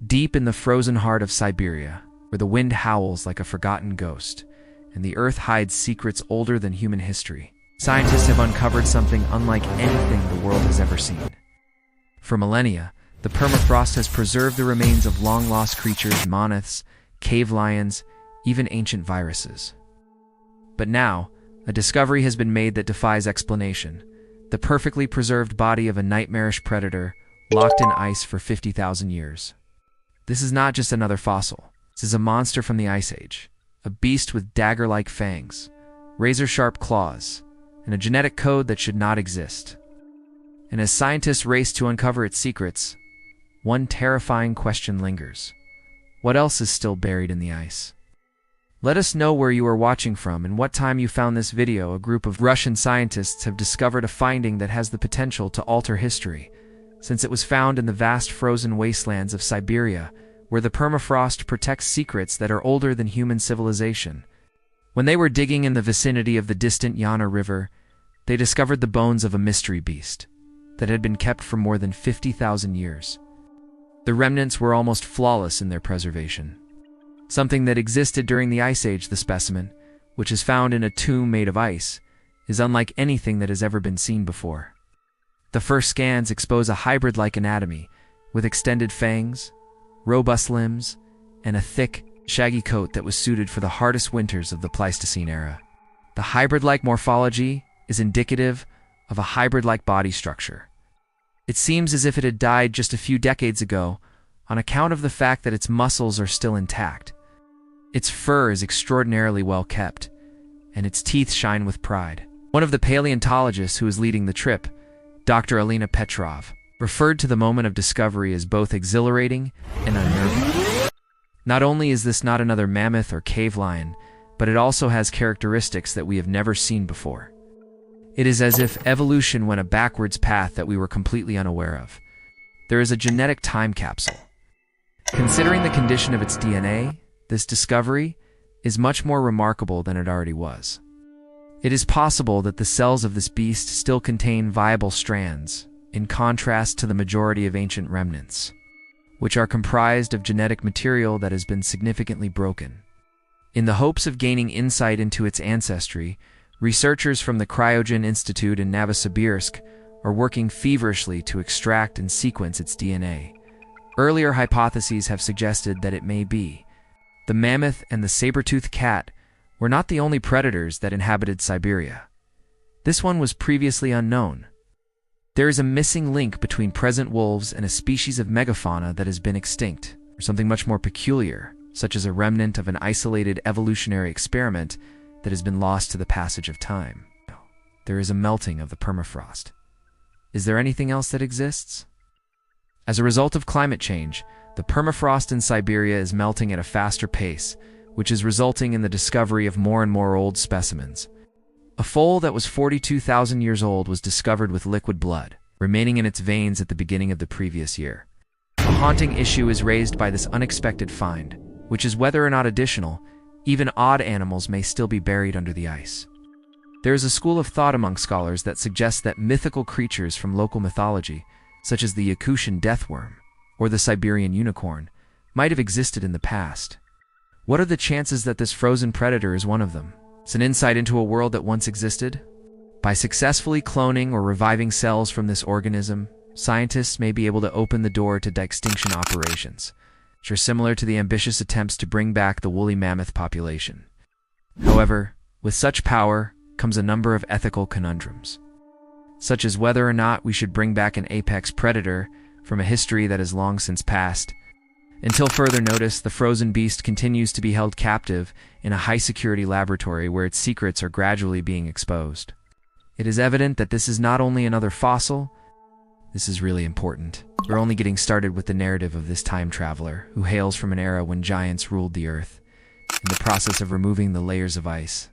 Deep in the frozen heart of Siberia, where the wind howls like a forgotten ghost, and the earth hides secrets older than human history, scientists have uncovered something unlike anything the world has ever seen. For millennia, the permafrost has preserved the remains of long-lost creatures, mammoths, cave lions, even ancient viruses. But now, a discovery has been made that defies explanation: the perfectly preserved body of a nightmarish predator locked in ice for 50,000 years. This is not just another fossil. This is a monster from the Ice Age, a beast with dagger-like fangs, razor-sharp claws, and a genetic code that should not exist. And as scientists race to uncover its secrets, one terrifying question lingers: what else is still buried in the ice? Let us know where you are watching from and what time you found this video. A group of Russian scientists have discovered a finding that has the potential to alter history, since it was found in the vast frozen wastelands of Siberia, where the permafrost protects secrets that are older than human civilization. When they were digging in the vicinity of the distant Yana River, they discovered the bones of a mystery beast that had been kept for more than 50,000 years. The remnants were almost flawless in their preservation. Something that existed during the Ice Age. The specimen, which is found in a tomb made of ice, is unlike anything that has ever been seen before. The first scans expose a hybrid-like anatomy, with extended fangs, robust limbs, and a thick, shaggy coat that was suited for the hardest winters of the Pleistocene era. The hybrid-like morphology is indicative of a hybrid-like body structure. It seems as if it had died just a few decades ago on account of the fact that its muscles are still intact. Its fur is extraordinarily well kept, and its teeth shine with pride. One of the paleontologists who is leading the trip, Dr. Alina Petrov, referred to the moment of discovery as both exhilarating and unnerving. Not only is this not another mammoth or cave lion, but it also has characteristics that we have never seen before. It is as if evolution went a backwards path that we were completely unaware of. There is a genetic time capsule. Considering the condition of its DNA, this discovery is much more remarkable than it already was. It is possible that the cells of this beast still contain viable strands, in contrast to the majority of ancient remnants, which are comprised of genetic material that has been significantly broken. In the hopes of gaining insight into its ancestry, researchers from the Cryogen Institute in Novosibirsk are working feverishly to extract and sequence its DNA. Earlier hypotheses have suggested that it may be the mammoth and the saber-toothed cat were not the only predators that inhabited Siberia. This one was previously unknown. There is a missing link between present wolves and a species of megafauna that has been extinct, or something much more peculiar, such as a remnant of an isolated evolutionary experiment that has been lost to the passage of time. There is a melting of the permafrost. Is there anything else that exists? As a result of climate change, the permafrost in Siberia is melting at a faster pace, which is resulting in the discovery of more and more old specimens. A foal that was 42,000 years old was discovered with liquid blood remaining in its veins at the beginning of the previous year. A haunting issue is raised by this unexpected find, which is whether or not additional, even odd animals may still be buried under the ice. There is a school of thought among scholars that suggests that mythical creatures from local mythology, such as the Yakutian deathworm or the Siberian unicorn, might have existed in the past. What are the chances that this frozen predator is one of them? It's an insight into a world that once existed. By successfully cloning or reviving cells from this organism, scientists may be able to open the door to extinction operations, which are similar to the ambitious attempts to bring back the woolly mammoth population. However, with such power comes a number of ethical conundrums, such as whether or not we should bring back an apex predator from a history that has long since passed. Until further notice, the frozen beast continues to be held captive in a high-security laboratory where its secrets are gradually being exposed. It is evident that this is not only another fossil, this is really important. We're only getting started with the narrative of this time traveler who hails from an era when giants ruled the earth, in the process of removing the layers of ice, ...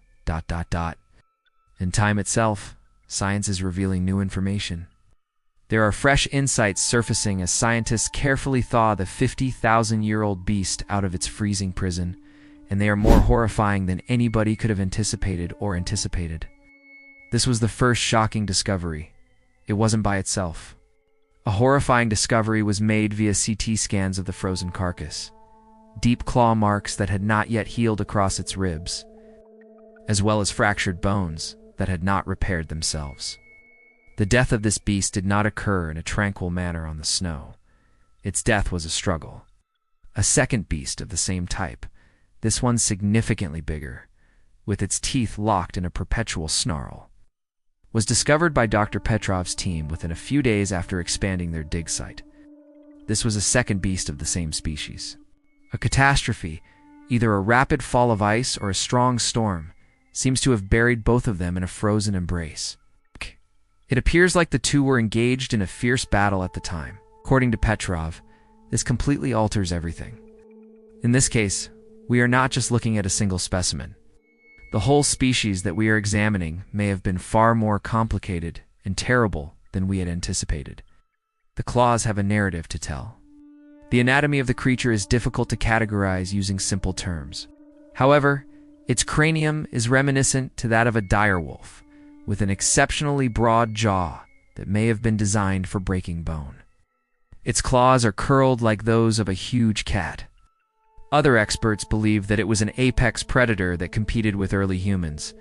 In time itself, science is revealing new information. There are fresh insights surfacing as scientists carefully thaw the 50,000-year-old beast out of its freezing prison, and they are more horrifying than anybody could have anticipated. This was the first shocking discovery. It wasn't by itself. A horrifying discovery was made via CT scans of the frozen carcass. Deep claw marks that had not yet healed across its ribs, as well as fractured bones that had not repaired themselves. The death of this beast did not occur in a tranquil manner on the snow. Its death was a struggle. A second beast of the same type, this one significantly bigger, with its teeth locked in a perpetual snarl, was discovered by Dr. Petrov's team within a few days after expanding their dig site. This was a second beast of the same species. A catastrophe, either a rapid fall of ice or a strong storm, seems to have buried both of them in a frozen embrace. It appears like the two were engaged in a fierce battle at the time. According to Petrov, this completely alters everything. In this case, we are not just looking at a single specimen. The whole species that we are examining may have been far more complicated and terrible than we had anticipated. The claws have a narrative to tell. The anatomy of the creature is difficult to categorize using simple terms. However, its cranium is reminiscent to that of a direwolf, with an exceptionally broad jaw that may have been designed for breaking bone. Its claws are curled like those of a huge cat. Other experts believe that it was an apex predator that competed with early humans,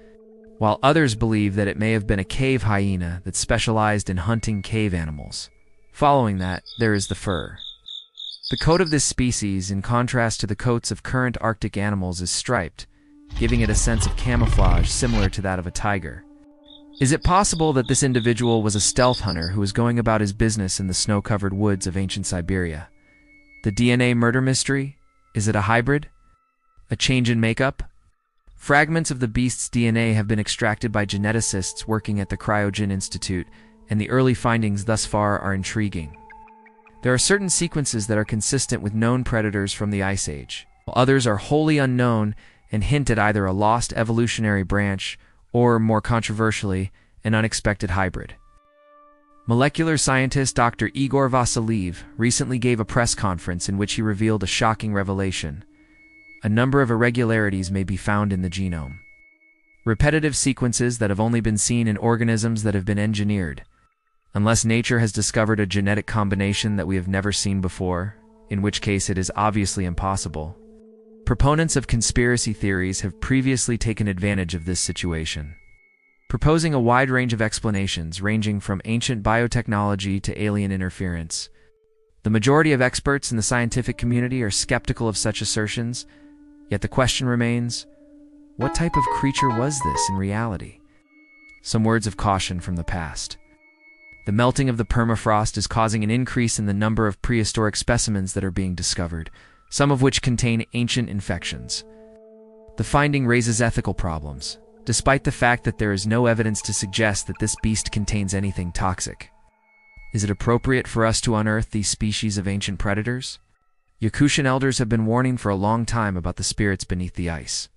while others believe that it may have been a cave hyena that specialized in hunting cave animals. Following that, there is the fur. The coat of this species, in contrast to the coats of current Arctic animals, is striped, giving it a sense of camouflage similar to that of a tiger. Is it possible that this individual was a stealth hunter who was going about his business in the snow-covered woods of ancient Siberia? The DNA murder mystery? Is it a hybrid? A change in makeup? Fragments of the beast's DNA have been extracted by geneticists working at the Cryogen Institute, and the early findings thus far are intriguing. There are certain sequences that are consistent with known predators from the Ice Age, while others are wholly unknown and hint at either a lost evolutionary branch or, more controversially, an unexpected hybrid. Molecular scientist Dr. Igor Vasiliev recently gave a press conference in which he revealed a shocking revelation. A number of irregularities may be found in the genome. Repetitive sequences that have only been seen in organisms that have been engineered, unless nature has discovered a genetic combination that we have never seen before, in which case it is obviously impossible. Proponents of conspiracy theories have previously taken advantage of this situation, proposing a wide range of explanations ranging from ancient biotechnology to alien interference. The majority of experts in the scientific community are skeptical of such assertions, yet the question remains, what type of creature was this in reality? Some words of caution from the past. The melting of the permafrost is causing an increase in the number of prehistoric specimens that are being discovered, some of which contain ancient infections. The finding raises ethical problems, despite the fact that there is no evidence to suggest that this beast contains anything toxic. Is it appropriate for us to unearth these species of ancient predators? Yakutian elders have been warning for a long time about the spirits beneath the ice,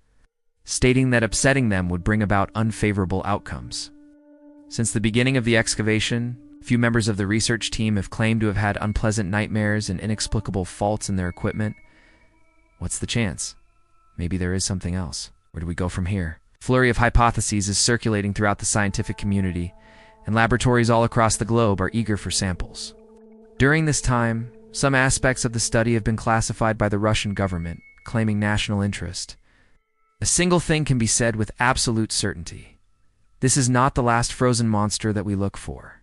stating that upsetting them would bring about unfavorable outcomes. Since the beginning of the excavation, few members of the research team have claimed to have had unpleasant nightmares and inexplicable faults in their equipment. What's the chance? Maybe there is something else. Where do we go from here? A flurry of hypotheses is circulating throughout the scientific community, and laboratories all across the globe are eager for samples. During this time, some aspects of the study have been classified by the Russian government, claiming national interest. A single thing can be said with absolute certainty. This is not the last frozen monster that we look for.